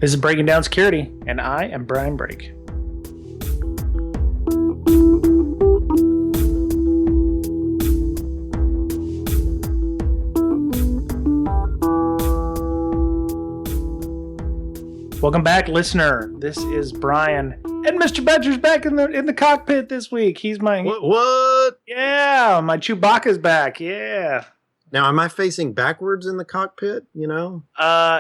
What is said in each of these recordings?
This is Breaking Down Security, and I am Brian Brake. Welcome back, listener. This is Brian, and Mr. Betcher's back in the cockpit this week. He's my what? Yeah, my Chewbacca's back. Yeah. Now, am I facing backwards in the cockpit? You know?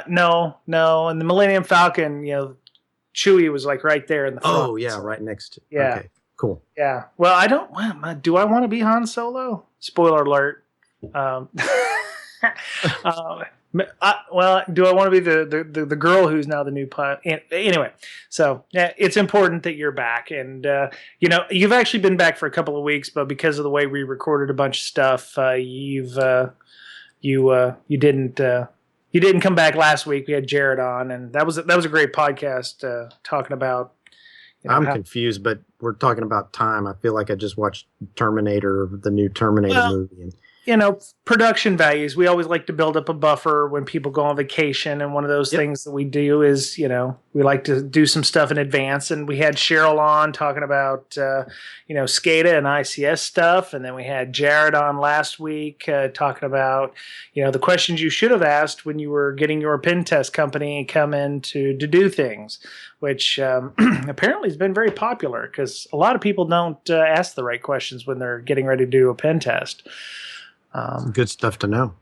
No. And the Millennium Falcon, Chewie was like right there in the front. Oh yeah, right next to. Yeah. Okay, cool. Yeah. Well, I don't. Do I want to be Han Solo? Spoiler alert. Do I want to be the girl who's now the new pilot? Anyway, so yeah, it's important that you're back, and you've actually been back for a couple of weeks, but because of the way we recorded a bunch of stuff, you didn't come back last week. We had Jared on, and that was a great podcast talking about. I'm confused, but we're talking about time. I feel like I just watched Terminator, the new Terminator movie. And production values. We always like to build up a buffer when people go on vacation. And one of those things that we do is, we like to do some stuff in advance. And we had Cheryl on talking about, SCADA and ICS stuff. And then we had Jared on last week talking about, the questions you should have asked when you were getting your pen test company come in to do things, which apparently has been very popular because a lot of people don't ask the right questions when they're getting ready to do a pen test. Good stuff to know.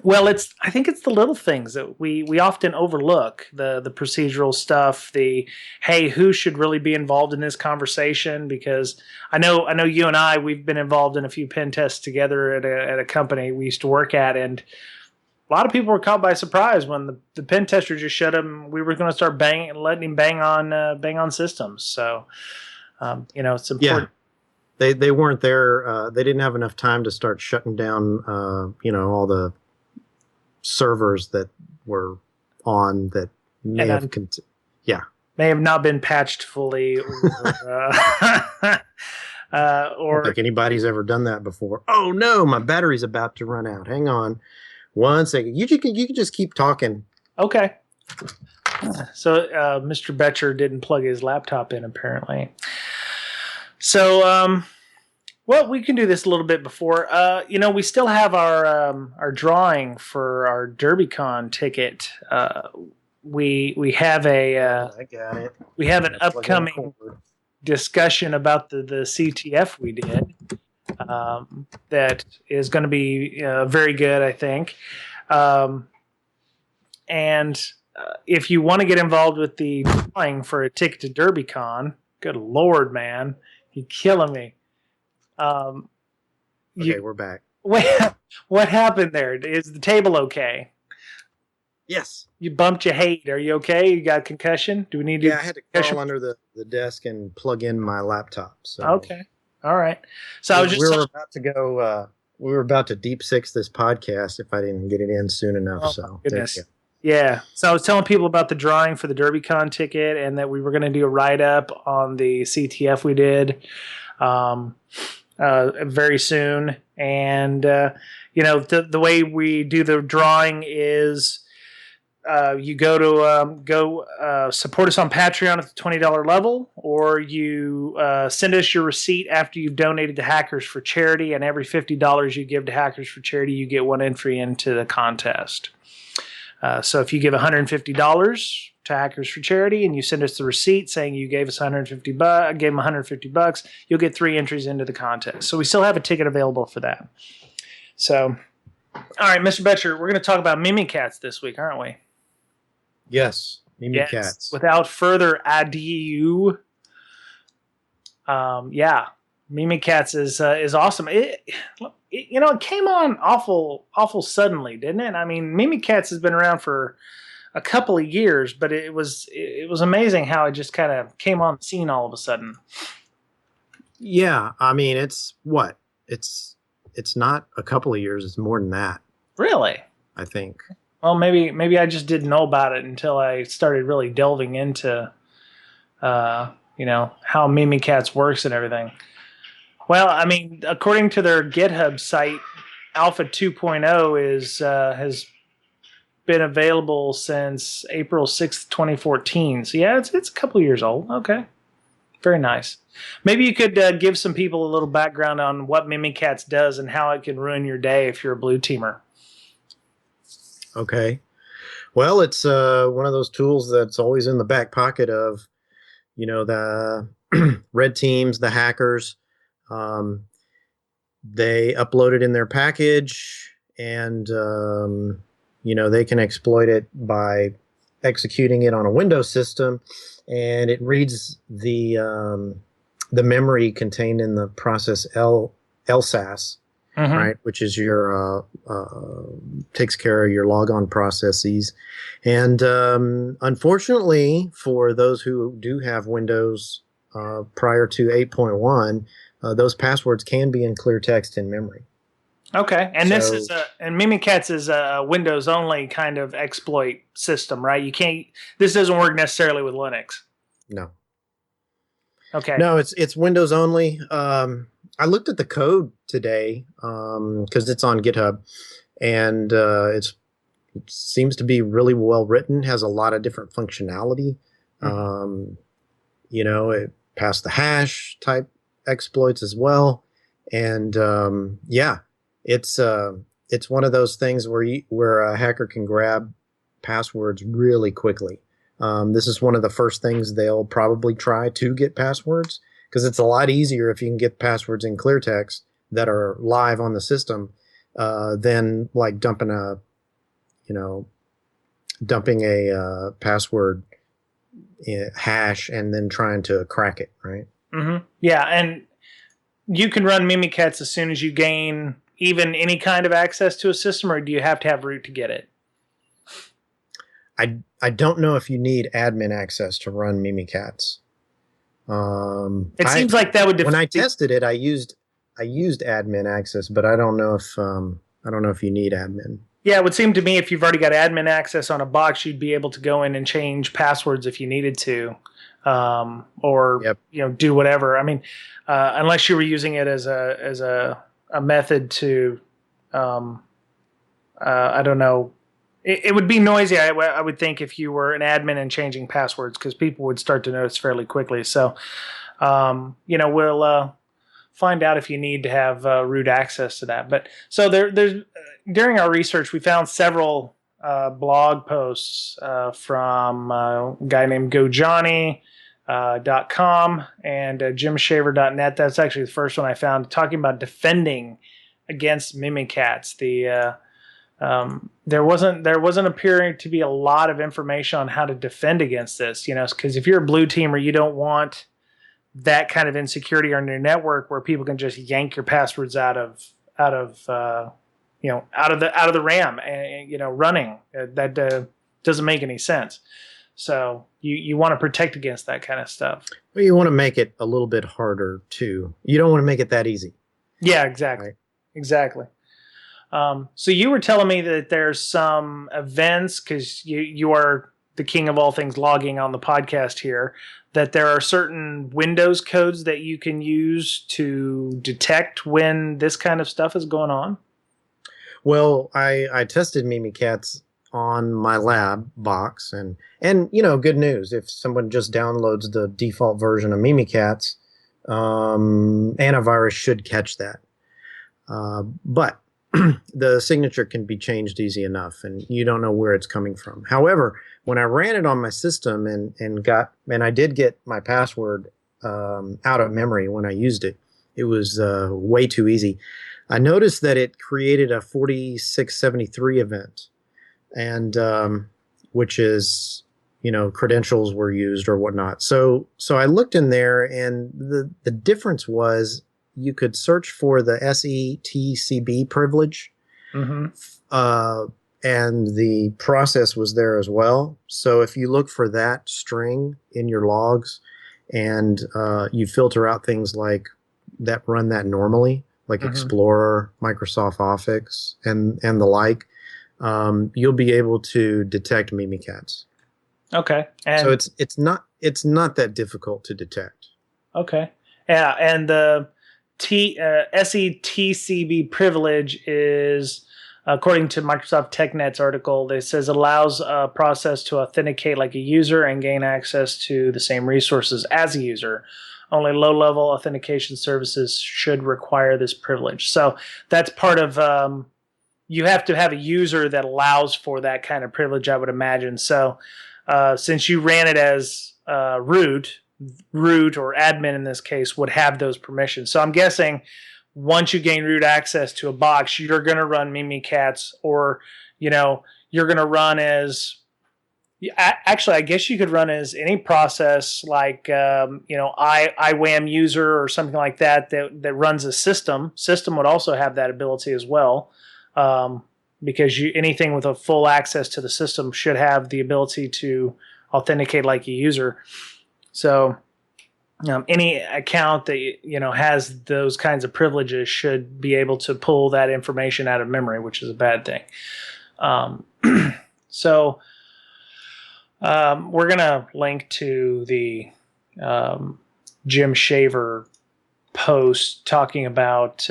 Well, I think it's the little things that we often overlook, the procedural stuff, hey, who should really be involved in this conversation? Because I know you and we've been involved in a few pen tests together at a company we used to work at, and a lot of people were caught by surprise when the pen tester just shut him. We were going to start letting him bang on systems. So, it's important. Yeah. They weren't there. They didn't have enough time to start shutting down, all the servers that were on that may have not been patched fully, or I don't think anybody's ever done that before. Oh no, my battery's about to run out. Hang on, 1 second. You can just keep talking. Okay. So Mr. Betcher didn't plug his laptop in apparently. So, we can do this a little bit before. We still have our drawing for our DerbyCon ticket. We have I got it. We have an upcoming discussion about the CTF we did. That is going to be very good, I think. And if you want to get involved with the drawing for a ticket to DerbyCon, good Lord, man. You're killing me. Okay, we're back. What happened there? Is the table okay? Yes. You bumped your head. Are you okay? You got concussion? Do we need to? Yeah, I had to crawl under the desk and plug in my laptop. So. Okay. All right. So we were about to go. We were about to deep six this podcast if I didn't get it in soon enough. Oh, so goodness. Yeah. So I was telling people about the drawing for the DerbyCon ticket and that we were going to do a write-up on the CTF we did very soon. And, the way we do the drawing is you go support us on Patreon at the $20 level, or you send us your receipt after you've donated to Hackers for Charity, and every $50 you give to Hackers for Charity, you get one entry into the contest. So if you give $150 to Hackers for Charity and you send us the receipt saying you gave us gave them $150, you'll get 3 entries into the contest. So we still have a ticket available for that. So, all right, Mr. Betcher, we're going to talk about Mimikatz this week, aren't we? Yes, Mimikatz. Yes. Without further ado, Mimikatz is awesome. It came on awful suddenly, didn't it? I mean, Mimikatz has been around for a couple of years, but it was amazing how it just kind of came on the scene all of a sudden. Yeah, I mean, it's not a couple of years; it's more than that. Really? I think. Well, maybe I just didn't know about it until I started really delving into, how Mimikatz works and everything. Well, I mean, according to their GitHub site, Alpha 2.0 has been available since April 6th, 2014. So yeah, it's a couple years old. Okay. Very nice. Maybe you could give some people a little background on what Mimikatz does and how it can ruin your day if you're a blue teamer. Okay. Well, it's one of those tools that's always in the back pocket of, the red teams, the hackers. They upload it in their package, and they can exploit it by executing it on a Windows system, and it reads the memory contained in the process LSAS, right, which is your takes care of your logon processes. And unfortunately, for those who do have Windows prior to 8.1, those passwords can be in clear text in memory. Okay, and Mimikatz is a Windows only kind of exploit system, right? This doesn't work necessarily with Linux. No. Okay. No, it's Windows only. I looked at the code today because it's on GitHub, and it seems to be really well written. Has a lot of different functionality. It passed the hash type exploits as well, and it's one of those things where a hacker can grab passwords really quickly. This is one of the first things they'll probably try to get passwords, because it's a lot easier if you can get passwords in clear text that are live on the system than like dumping a password hash and then trying to crack it, right? Mm-hmm. Yeah, and you can run Mimikatz as soon as you gain even any kind of access to a system, or do you have to have root to get it? I don't know if you need admin access to run Mimikatz. It seems like that would. When I tested it, I used admin access, but I don't know if you need admin. Yeah, it would seem to me if you've already got admin access on a box, you'd be able to go in and change passwords if you needed to, or do whatever. I mean, unless you were using it as a method to, I don't know. It would be noisy, I would think, if you were an admin and changing passwords, because people would start to notice fairly quickly. So, we'll find out if you need to have root access to that. But so there's during our research, we found several blog posts from a guy named GoJohnny.com and JimShaver.net. That's actually the first one I found, talking about defending against Mimikatz. There wasn't appearing to be a lot of information on how to defend against this, because if you're a blue teamer, you don't want that kind of insecurity on your network where people can just yank your passwords out of the RAM and running. That doesn't make any sense. So you want to protect against that kind of stuff. Well, you want to make it a little bit harder too. You don't want to make it that easy. Yeah, exactly. Right? Exactly. So you were telling me that there's some events, because you are the king of all things logging on the podcast here, that there are certain Windows codes that you can use to detect when this kind of stuff is going on? Well, I tested Mimikatz on my lab box, and good news. If someone just downloads the default version of Mimikatz, antivirus should catch that. But the signature can be changed easy enough, and you don't know where it's coming from. However, when I ran it on my system and I did get my password out of memory when I used it, it was way too easy. I noticed that it created a 4673 event, and which is credentials were used or whatnot. So I looked in there, and the difference was, you could search for the SETCB privilege, and the process was there as well. So if you look for that string in your logs, and you filter out things like that run that normally, like Explorer, Microsoft Office, and the like, you'll be able to detect Mimikatz. Okay, so it's not that difficult to detect. Okay, yeah, and the SETCB privilege is according to Microsoft TechNet's article, it says it allows a process to authenticate like a user and gain access to the same resources as a user. Only low-level authentication services should require this privilege. So that's part of you have to have a user that allows for that kind of privilege, I would imagine. So since you ran it as root or admin in this case would have those permissions. So I'm guessing once you gain root access to a box, you're going to run Mimikatz, or you're going to run as. Actually, I guess you could run as any process like IWAM user or something like that runs a system. System would also have that ability as well, because anything with a full access to the system should have the ability to authenticate like a user. So any account that has those kinds of privileges should be able to pull that information out of memory, which is a bad thing. So. We're going to link to the Jim Shaver post talking about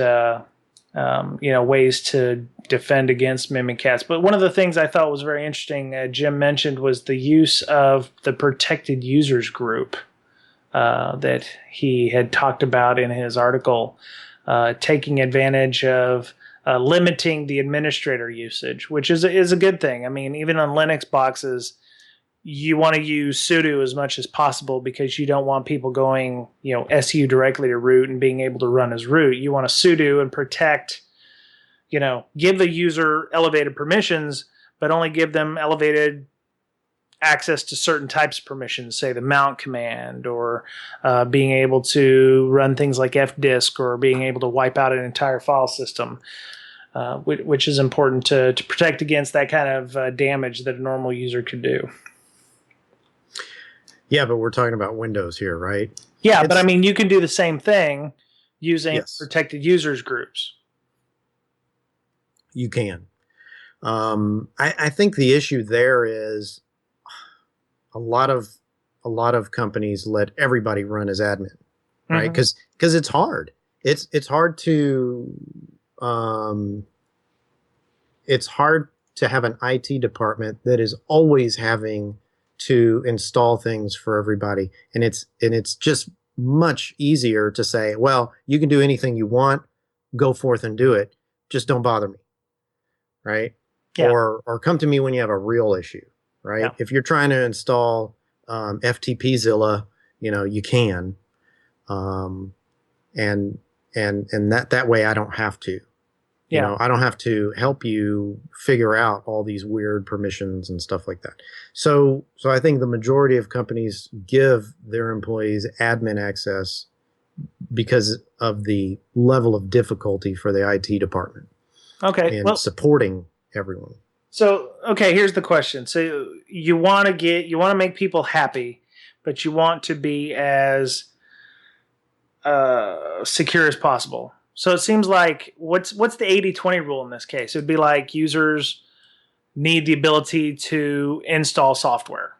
ways to defend against Mimikatz. But one of the things I thought was very interesting, Jim mentioned, was the use of the protected users group that he had talked about in his article, taking advantage of limiting the administrator usage, which is a good thing. I mean, even on Linux boxes, you want to use sudo as much as possible because you don't want people going, su directly to root and being able to run as root. You want to sudo and protect, give the user elevated permissions, but only give them elevated access to certain types of permissions, say the mount command, or being able to run things like fdisk, or being able to wipe out an entire file system, which is important to protect against that kind of damage that a normal user could do. Yeah, but we're talking about Windows here, right? Yeah, but I mean, you can do the same thing using protected users groups. You can. I think the issue there is a lot of companies let everybody run as admin, right? Because it's hard. It's hard to have an IT department that is always having to install things for everybody, and it's just much easier to say, well, you can do anything you want, go forth and do it, just don't bother me, right? Yeah. Or come to me when you have a real issue, right? Yeah. If you're trying to install FTPzilla, you can, and that way I don't have to. I don't have to help you figure out all these weird permissions and stuff like that. So I think the majority of companies give their employees admin access because of the level of difficulty for the IT department. Okay. And supporting everyone. So, okay, here's the question. So you want to make people happy, but you want to be as secure as possible. So it seems like what's the 80-20 rule in this case? It would be like users need the ability to install software,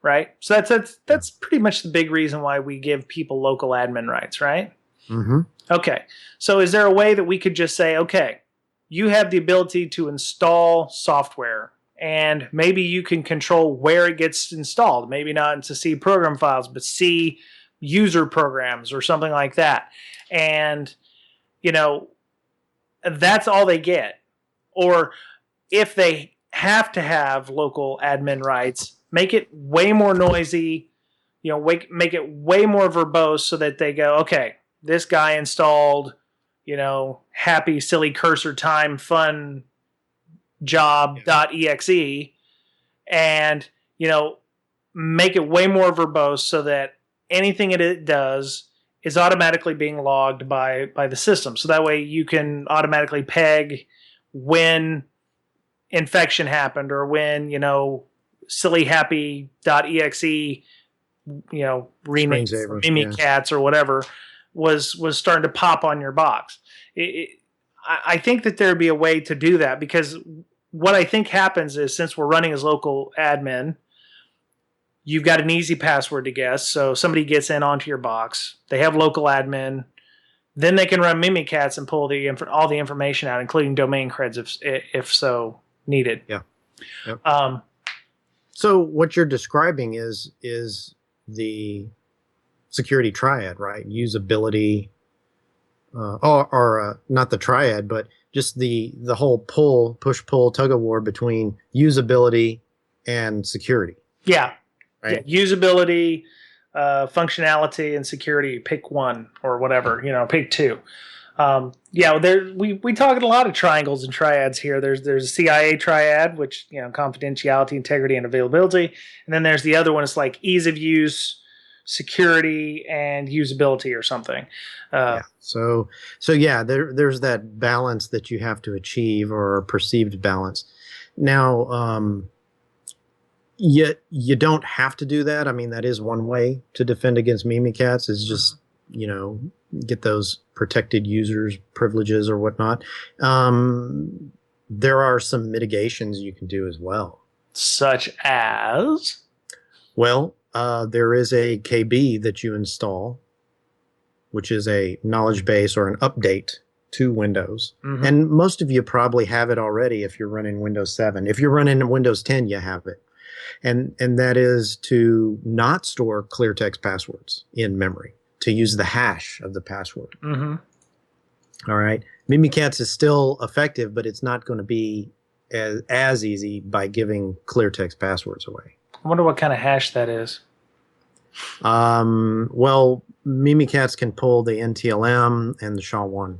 right? So that's pretty much the big reason why we give people local admin rights, right? Mm-hmm. Okay. So is there a way that we could just say, okay, you have the ability to install software, and maybe you can control where it gets installed. Maybe not into C program files, but C user programs or something like that. And that's all they get. Or if they have to have local admin rights, make it way more noisy, make it way more verbose so that they go, okay, this guy installed, happy, silly cursor time fun job.exe, and, make it way more verbose so that anything it does is automatically being logged by the system. So that way you can automatically peg when infection happened, or when, silly happy.exe, renamed Mimikatz or whatever was starting to pop on your box. I think that there'd be a way to do that, because what I think happens is, since we're running as local admin, you've got an easy password to guess. So somebody gets in onto your box. They have local admin. then they can run Mimikatz and pull all the information out, including domain creds if so needed. Yeah. Yep. So what you're describing is the security triad, right? Usability, or not the triad, but just the whole push-pull, tug-of-war between usability and security. Yeah. Right? Yeah. Usability, functionality, and security. Pick one or whatever. Pick two. We talk a lot of triangles and triads here. There's a CIA triad, which confidentiality, integrity, and availability, and then there's the other one. It's like ease of use, security, and usability or something. So there's that balance that you have to achieve, or a perceived balance. Now, you don't have to do that. I mean, that is one way to defend against Mimikatz, is just get those protected users privileges or whatnot. There are some mitigations you can do as well. Such as? Well, there is a KB that you install, which is a knowledge base or an update to Windows. Mm-hmm. And most of you probably have it already if you're running Windows 7. If you're running Windows 10, you have it. And that is to not store clear text passwords in memory, to use the hash of the password. Mm-hmm. All right. Mimikatz is still effective, but it's not going to be as easy by giving clear text passwords away. I wonder what kind of hash that is. Well, Mimikatz can pull the NTLM and the SHA-1.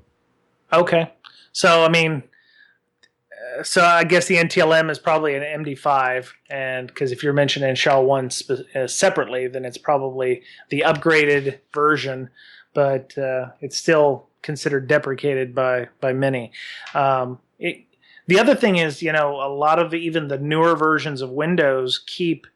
Okay. So, I mean, I guess the NTLM is probably an MD5, and because if you're mentioning SHA-1 separately, then it's probably the upgraded version, but it's still considered deprecated by many. The other thing is, a lot of even the newer versions of Windows keep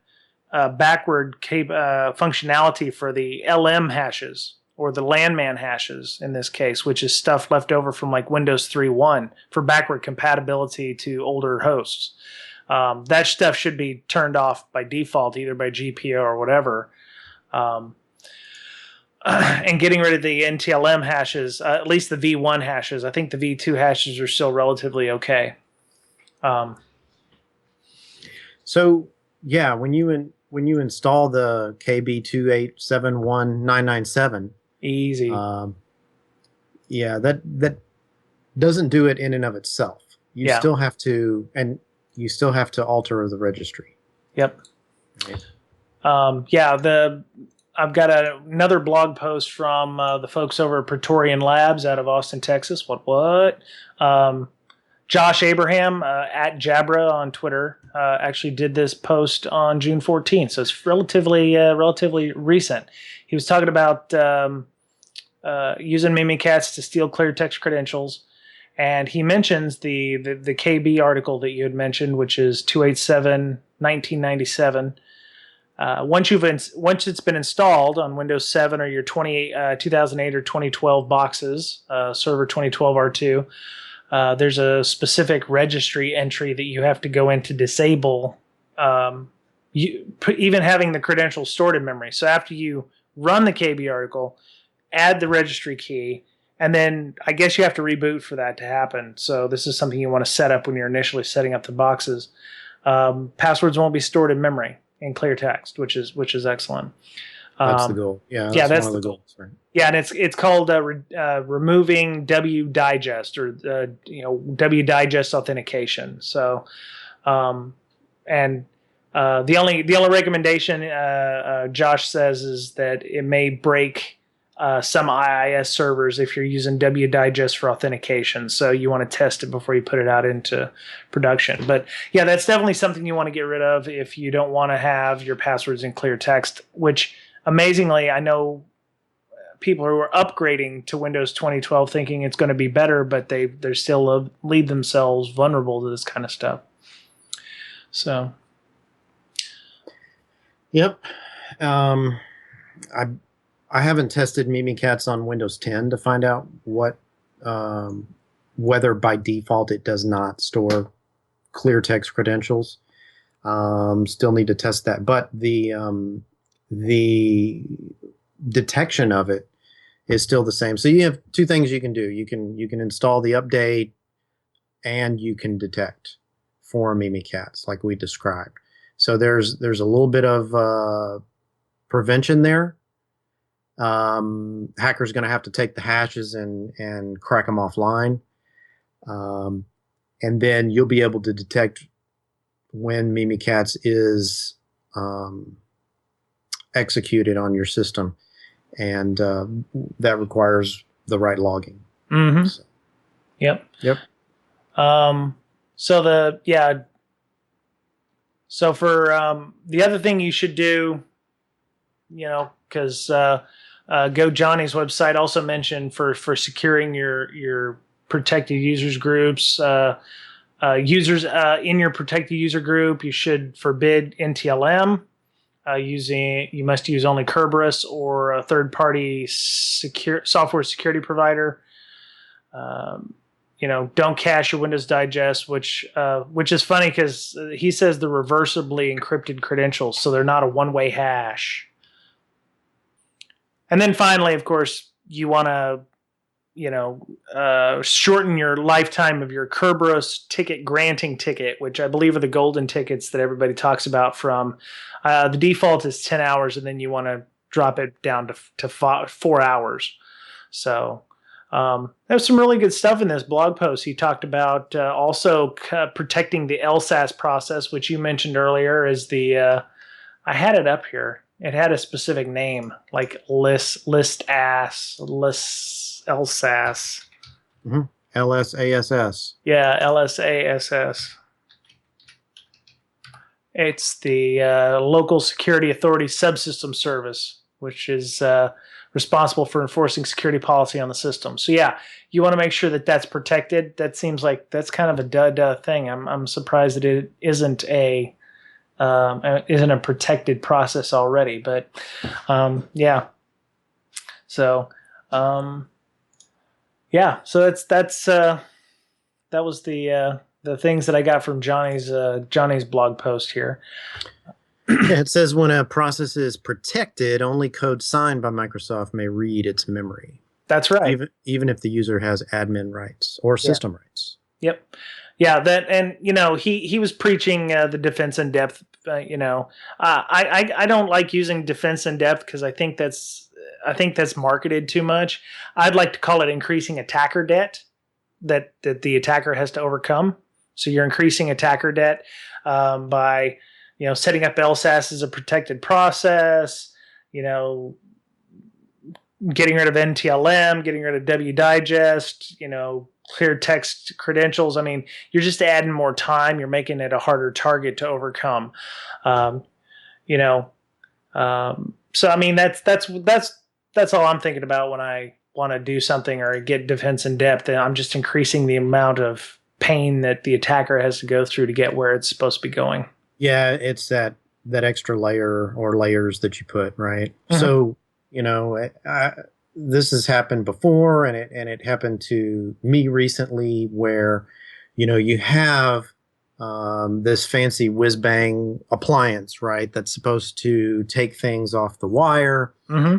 backward functionality for the LM hashes, or the landman hashes in this case, which is stuff left over from like Windows 3.1 for backward compatibility to older hosts. That stuff should be turned off by default, either by GPO or whatever. And getting rid of the NTLM hashes, at least the V1 hashes. I think the V2 hashes are still relatively okay. So, yeah, when you install the KB2871997, easy. That doesn't do it in and of itself. You still have to alter the registry. Yep. Right. I've got another blog post from the folks over at Praetorian Labs out of Austin, Texas. What? Josh Abraham at Jabra on Twitter actually did this post on June 14th, so it's relatively recent. He was talking about using Mimikatz to steal clear text credentials, and he mentions the KB article that you had mentioned, which is 287-1997. Once it's been installed on Windows 7 or your 2008 or 2012 boxes, Server 2012 R2. There's a specific registry entry that you have to go in to disable, even having the credentials stored in memory. So after you run the KB article, add the registry key, and then I guess you have to reboot for that to happen. So this is something you want to set up when you're initially setting up the boxes. Passwords won't be stored in memory in clear text, which is excellent. That's the goal. Yeah, that's one of the goals. Right? Yeah, and it's called removing W digest, or W digest authentication. So, the only recommendation Josh says is that it may break some IIS servers if you're using W digest for authentication. So you want to test it before you put it out into production. But yeah, that's definitely something you want to get rid of if you don't want to have your passwords in clear text, which amazingly, I know people who are upgrading to Windows 2012 thinking it's going to be better, but they still leave themselves vulnerable to this kind of stuff. So, yep. I haven't tested Mimikatz on Windows 10 to find out whether by default it does not store clear text credentials. Still need to test that, but the detection of it is still the same. So you have two things you can do. You can install the update, and you can detect for Mimikatz, like we described. So there's a little bit of prevention there. Hacker's going to have to take the hashes and crack them offline, and then you'll be able to detect when Mimikatz is executed on your system, and that requires the right logging. Mm-hmm. So. Yep. So for the other thing you should do, because Go Johnny's website also mentioned for securing your protected users groups, users in your protected user group, you should forbid NTLM. You must use only Kerberos or a third-party software security provider. Don't cache your Windows Digest, which is funny because he says the reversibly encrypted credentials, so they're not a one-way hash. And then finally, of course, you want to, shorten your lifetime of your Kerberos ticket granting ticket, which I believe are the golden tickets that everybody talks about. From the default is 10 hours, and then you want to drop it down to 4 hours. So there's some really good stuff in this blog post. He talked about also protecting the LSAS process, which you mentioned earlier. Is I had it up here. It had a specific name, like LSAS. Mm-hmm. LSASS. Yeah, LSASS. It's the Local Security Authority Subsystem Service, which is responsible for enforcing security policy on the system. So yeah, you want to make sure that that's protected. That seems like that's kind of a duh thing. I'm surprised that it isn't a protected process already. But yeah. So yeah. So that was the things that I got from Johnny's blog post here. Yeah, it says when a process is protected, only code signed by Microsoft may read its memory. That's right. Even if the user has admin rights or system rights. Yep. Yeah. He was preaching the defense in depth. I don't like using defense in depth because I think that's marketed too much. I'd like to call it increasing attacker debt that the attacker has to overcome. So you're increasing attacker debt by setting up LSAS as a protected process, getting rid of NTLM, getting rid of WDigest, clear text credentials. I mean, you're just adding more time. You're making it a harder target to overcome. So I mean, that's all I'm thinking about when I want to do something or get defense in depth. And I'm just increasing the amount of pain that the attacker has to go through to get where it's supposed to be going. Yeah, it's that extra layer or layers that you put, right? Mm-hmm. So, this has happened before, and it happened to me recently where, you have this fancy whiz-bang appliance, right? That's supposed to take things off the wire, mm-hmm.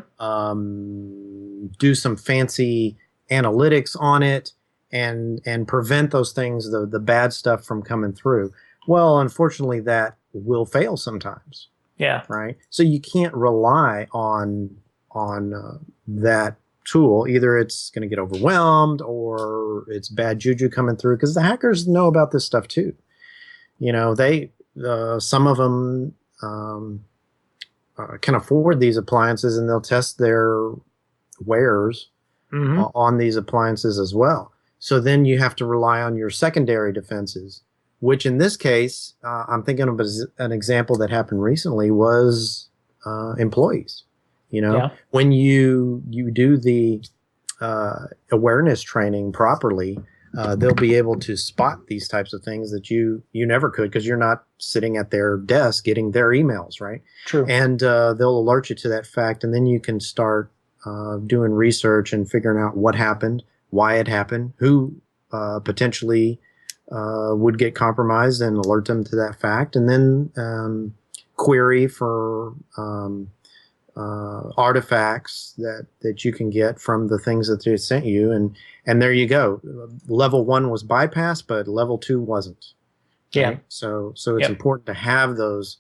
Do some fancy analytics on it, and prevent those things, the bad stuff from coming through. Well, unfortunately, that will fail sometimes. Yeah. Right. So you can't rely on that tool. Either it's going to get overwhelmed or it's bad juju coming through, because the hackers know about this stuff too. They some of them can afford these appliances, and they'll test their wares mm-hmm. on these appliances as well. So then you have to rely on your secondary defenses, which in this case, I'm thinking of as an example that happened recently was employees. Yeah. When you do the awareness training properly, they'll be able to spot these types of things that you never could, because you're not sitting at their desk getting their emails, right? True. And they'll alert you to that fact, and then you can start doing research and figuring out what happened, why it happened, who potentially would get compromised, and alert them to that fact, and then query for artifacts that you can get from the things that they sent you, and there you go. Level 1 was bypassed, but level 2 wasn't. Yeah. Right? So it's important to have those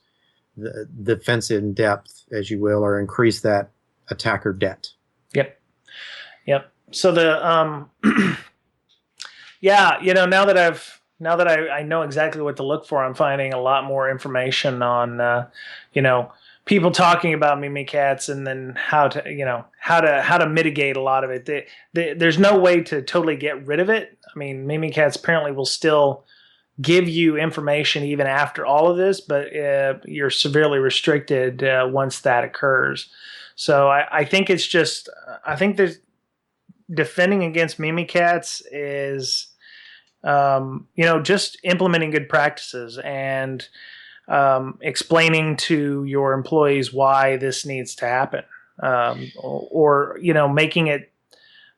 the defense in depth, as you will, or increase that attacker debt. Yep. So the yeah, now that I know exactly what to look for, I'm finding a lot more information on people talking about Mimikatz, and then how to mitigate a lot of it. There's no way to totally get rid of it. I mean, Mimikatz apparently will still give you information even after all of this, but you're severely restricted once that occurs. So I think there's defending against Mimikatz is just implementing good practices and explaining to your employees why this needs to happen, or making it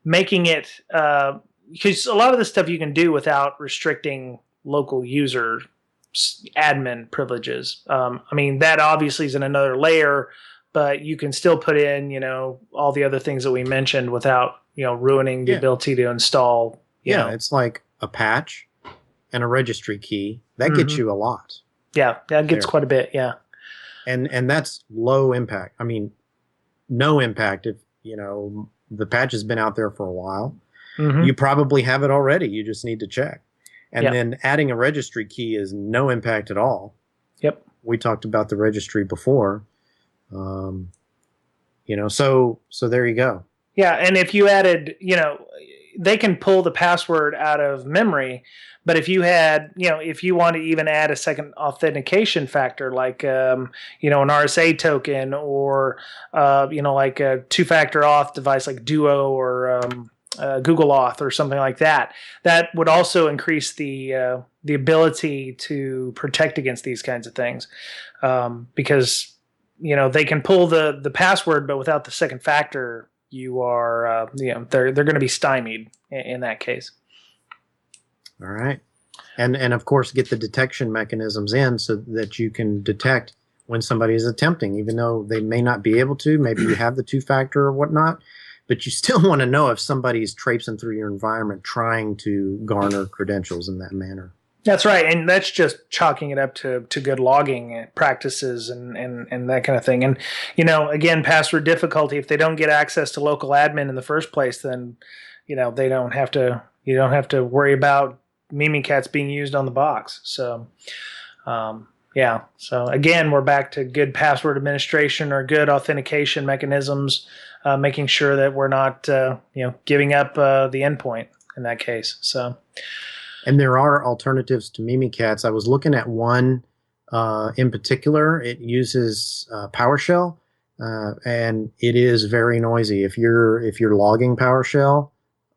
because a lot of this stuff you can do without restricting local user admin privileges. I mean, that obviously is in another layer, but you can still put in all the other things that we mentioned without ruining the ability to install. It's like a patch and a registry key that gets you a lot. Yeah, that gets quite a bit. Yeah, and that's low impact. I mean, no impact if the patch has been out there for a while. You probably have it already. You just need to check. And then adding a registry key is no impact at all. Yep. We talked about the registry before. So there you go. Yeah, and if you added, they can pull the password out of memory, but if you had, if you want to even add a second authentication factor, like, an RSA token, or, like a two-factor auth device like Duo or Google Auth or something like that, that would also increase the ability to protect against these kinds of things, because they can pull the password, but without the second factor, you are they're going to be stymied in that case. All right, and of course get the detection mechanisms in so that you can detect when somebody is attempting, even though they may not be able to. Maybe you have the two-factor or whatnot, but you still want to know if somebody's traipsing through your environment trying to garner credentials in that manner. That's right, and that's just chalking it up to good logging practices and that kind of thing. And again, password difficulty. If they don't get access to local admin in the first place, then they don't have to. You don't have to worry about Mimikatz being used on the box. So, So again, we're back to good password administration or good authentication mechanisms, making sure that we're not giving up the endpoint in that case. So. And there are alternatives to Mimikatz. I was looking at one in particular. It uses PowerShell, and it is very noisy. If you're logging PowerShell,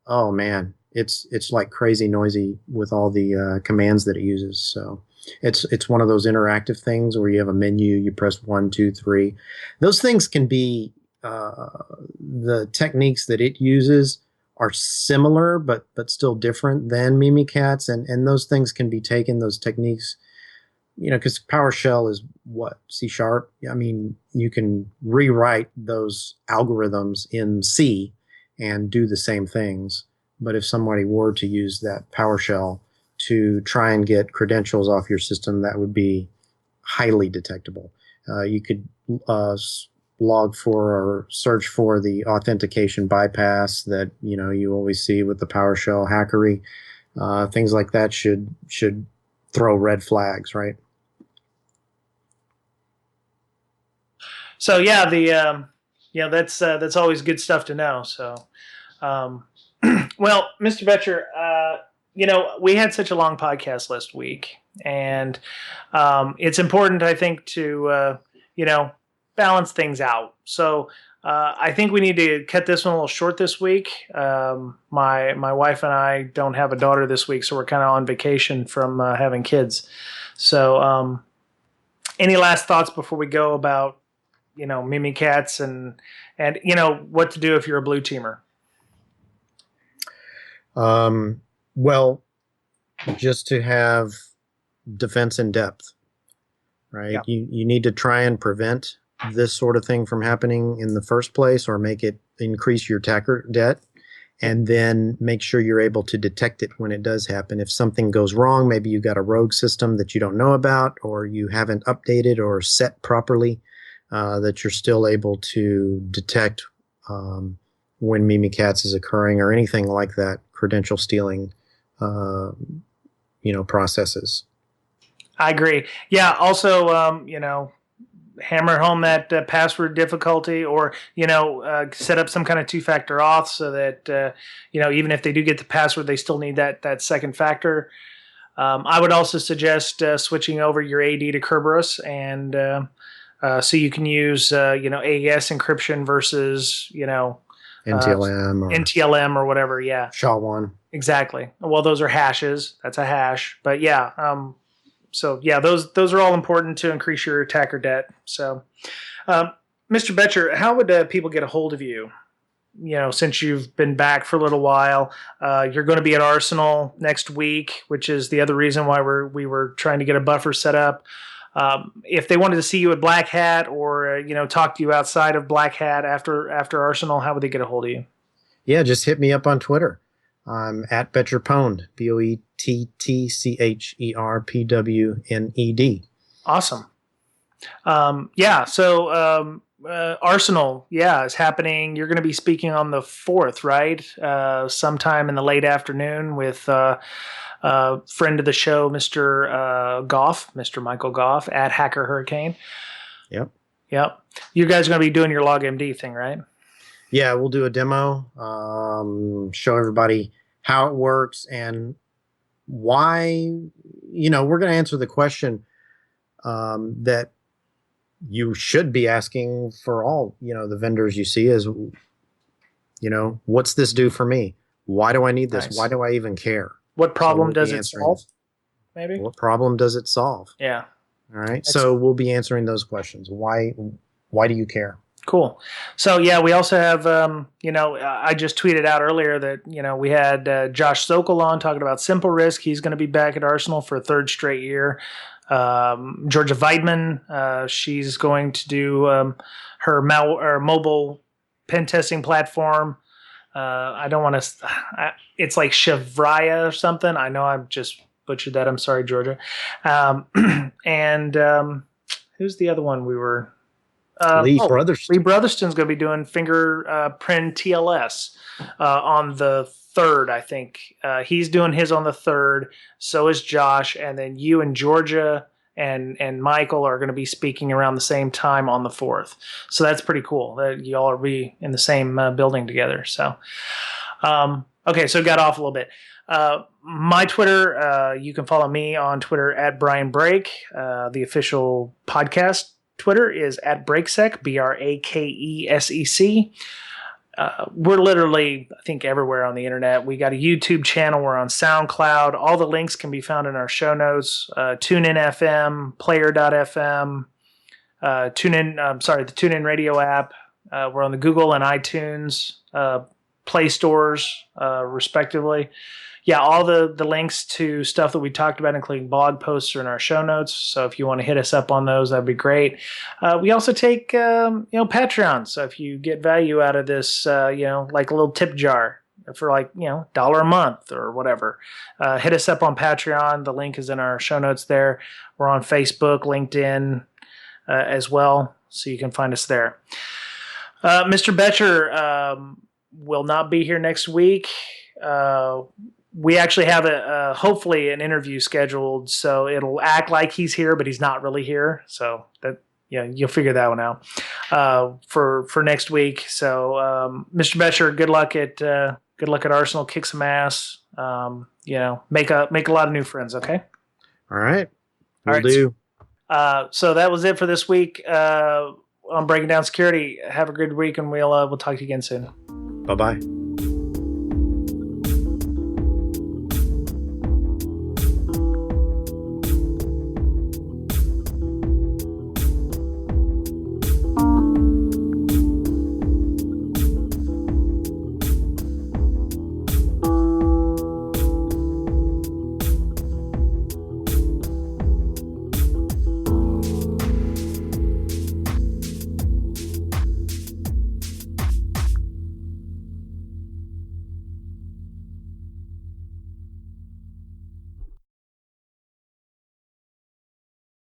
oh man, it's like crazy noisy with all the commands that it uses. So it's one of those interactive things where you have a menu, you press 1, 2, 3. Those things can be the techniques that it uses are similar, but still different than Mimikatz, and those things can be taken, those techniques, because PowerShell is what, C#. I mean, you can rewrite those algorithms in C and do the same things. But if somebody were to use that PowerShell to try and get credentials off your system, that would be highly detectable. You could log for or search for the authentication bypass that you always see with the PowerShell hackery. Things like that should throw red flags, right? So that's always good stuff to know. So, well, Mr. Betcher, we had such a long podcast last week, and it's important, I think, to balance things out. So I think we need to cut this one a little short this week. My wife and I don't have a daughter this week, so we're kind of on vacation from having kids. So any last thoughts before we go about Mimikatz and what to do if you're a blue teamer? Well, just to have defense in depth, right? Yeah. You need to try and prevent this sort of thing from happening in the first place, or make it increase your attacker debt, and then make sure you're able to detect it when it does happen. If something goes wrong, maybe you got a rogue system that you don't know about, or you haven't updated or set properly, that you're still able to detect when Mimikatz is occurring or anything like that, credential stealing, processes. I agree. Yeah. Also, hammer home that password difficulty, or set up some kind of two-factor auth so that even if they do get the password, they still need that second factor. I would also suggest switching over your AD to Kerberos, and so you can use AES encryption versus NTLM or whatever. Yeah, SHA-1. Exactly. Well, those are hashes. That's a hash. But yeah. So yeah, those are all important to increase your attacker debt. So, Mr. Betcher, how would people get a hold of you? Since you've been back for a little while, you're going to be at Arsenal next week, which is the other reason why we were trying to get a buffer set up. If they wanted to see you at Black Hat, or talk to you outside of Black Hat after Arsenal, how would they get a hold of you? Yeah, just hit me up on Twitter. I'm at Betcherpwned, BOETTCHERPWNED. Awesome. So Arsenal, is happening. You're going to be speaking on the 4th, right? Sometime in the late afternoon with friend of the show, Mr. Michael Goff at Hacker Hurricane. Yep. You guys are going to be doing your LogMD thing, right? Yeah, we'll do a demo, show everybody how it works and why, we're going to answer the question that you should be asking for all, the vendors you see is, what's this do for me? Why do I need this? Nice. Why do I even care? What problem does it solve? Maybe. What problem does it solve? Yeah. All right. So we'll be answering those questions. Why do you care? Cool. So yeah, we also have, I just tweeted out earlier that, we had Josh Sokol on talking about Simple Risk. He's going to be back at Arsenal for a 3rd straight year. Georgia Weidman, she's going to do her mobile pen testing platform. I don't want to, it's like Chevraya or something. I know I've just butchered that. I'm sorry, Georgia. And who's the other one we were... Lee Brotherston. Lee Brotherston's going to be doing fingerprint TLS on the 3rd, I think. He's doing his on the 3rd. So is Josh. And then you and Georgia and Michael are going to be speaking around the same time on the 4th. So that's pretty cool that you all will be in the same building together. So, okay, so it got off a little bit. My Twitter, you can follow me on Twitter at Brian Break. The official podcast Twitter is at Breaksec, BRAKESEC. We're literally, I think, everywhere on the internet. We got a YouTube channel. We're on SoundCloud. All the links can be found in our show notes. TuneIn FM, Player.fm, the TuneIn Radio app. We're on the Google and iTunes Play stores, respectively. Yeah, all the links to stuff that we talked about, including blog posts, are in our show notes. So if you want to hit us up on those, that'd be great. We also take, Patreon. So if you get value out of this, like a little tip jar for $1 a month or whatever, hit us up on Patreon. The link is in our show notes there. We're on Facebook, LinkedIn as well. So you can find us there. Mr. Betcher will not be here next week. We actually have hopefully an interview scheduled, so it'll act like he's here, but he's not really here. So that you'll figure that one out for next week. So Mr. Betcher, good luck at Arsenal. Kick some ass. Make a lot of new friends. Okay. All right. Will do. So that was it for this week on Breaking Down Security. Have a good week, and we'll talk to you again soon. Bye-bye.